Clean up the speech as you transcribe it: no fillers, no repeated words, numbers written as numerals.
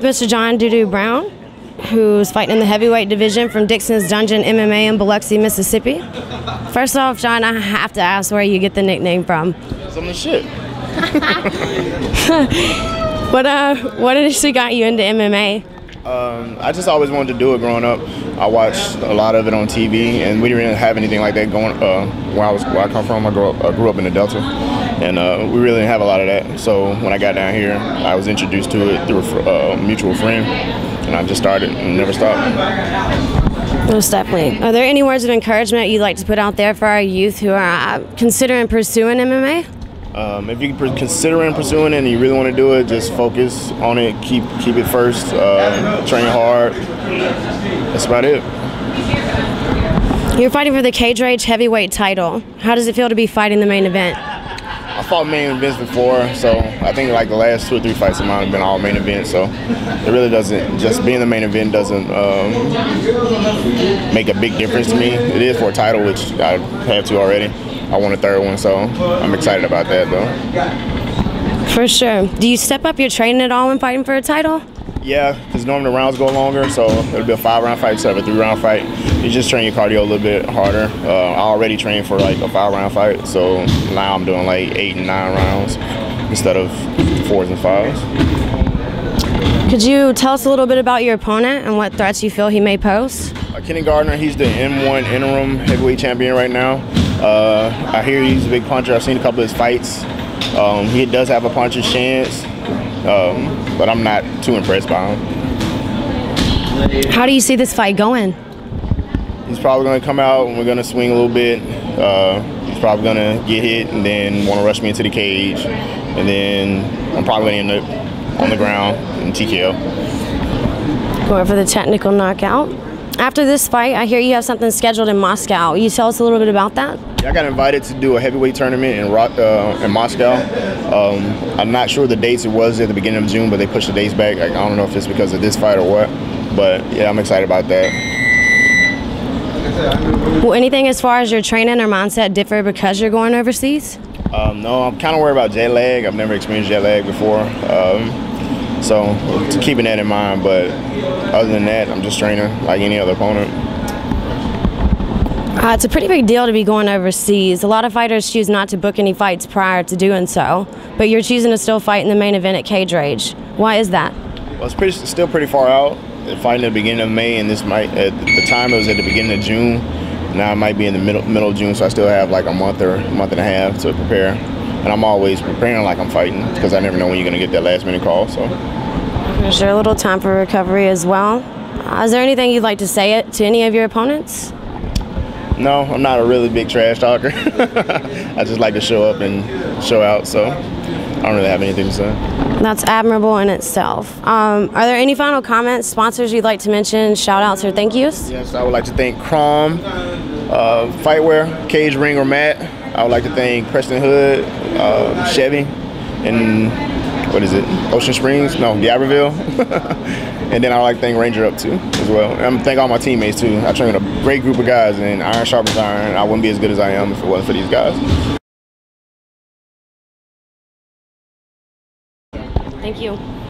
with Mr. John Doo Brown, who's fighting in the heavyweight division from Dixons Dungeon MMA in Biloxi, Mississippi. First off, John, I have to ask where you get the nickname from. Some of the shit. What initially got you into MMA? I just always wanted to do it growing up. I watched a lot of it on TV, and we didn't really have anything like that going. Where I come from, I grew up in the Delta, and we really didn't have a lot of that. So when I got down here, I was introduced to it through a mutual friend, and I just started and never stopped. Most definitely. Are there any words of encouragement you'd like to put out there for our youth who are considering pursuing MMA? If you're considering pursuing it and you really want to do it, just focus on it. Keep it first. Train hard. That's about it. You're fighting for the Cage Rage heavyweight title. How does it feel to be fighting the main event? I fought main events before, so I think like the last 2 or 3 fights of mine have been all main events. So it really doesn't, just being the main event doesn't make a big difference to me. It is for a title, which I have to already. I won a 3rd one, so I'm excited about that though. For sure. Do you step up your training at all when fighting for a title? Yeah, because normally the rounds go longer, so it'll be a 5-round fight instead of a 3-round fight. You just train your cardio a little bit harder. I already trained for like a 5-round fight, so now I'm doing like 8 and 9 rounds instead of 4s and 5s. Could you tell us a little bit about your opponent and what threats you feel he may pose? Kenny Gardner, he's the M1 interim heavyweight champion right now. I hear he's a big puncher. I've seen a couple of his fights. He does have a puncher's chance, but I'm not too impressed by him. How do you see this fight going? He's probably going to come out and we're going to swing a little bit. He's probably going to get hit and then want to rush me into the cage. And then I'm probably going to end up on the ground in TKO. Going for the technical knockout. After this fight, I hear you have something scheduled in Moscow. Will you tell us a little bit about that? Yeah, I got invited to do a heavyweight tournament in Moscow. I'm not sure the dates. It was at the beginning of June, but they pushed the dates back. I don't know if it's because of this fight or what. But yeah, I'm excited about that. Will anything as far as your training or mindset differ because you're going overseas? No, I'm kind of worried about jet lag. I've never experienced jet lag before. So keeping that in mind, but other than that, I'm just training like any other opponent. It's a pretty big deal to be going overseas. A lot of fighters choose not to book any fights prior to doing so, but you're choosing to still fight in the main event at Cage Rage. Why is that? Well, it's still pretty far out. Fighting at the beginning of May, and this might, at the time it was at the beginning of June. Now it might be in the middle of June, so I still have like a month or a month and a half to prepare. And I'm always preparing like I'm fighting because I never know when you're going to get that last minute call. So. Is there a little time for recovery as well? Is there anything you'd like to say to any of your opponents? No, I'm not a really big trash talker. I just like to show up and show out, so I don't really have anything to say. That's admirable in itself. Are there any final comments, sponsors you'd like to mention, shout outs or thank yous? Yes, I would like to thank Crom, Fightwear, Cage Ring or Mat. I would like to thank Preston Hood, Chevy, and what is it? Ocean Springs? No, Gabrieville. And then I would like to thank Ranger Up too, as well. And I'm thank all my teammates too. I train with a great group of guys, and iron sharpens iron. I wouldn't be as good as I am if it wasn't for these guys. Thank you.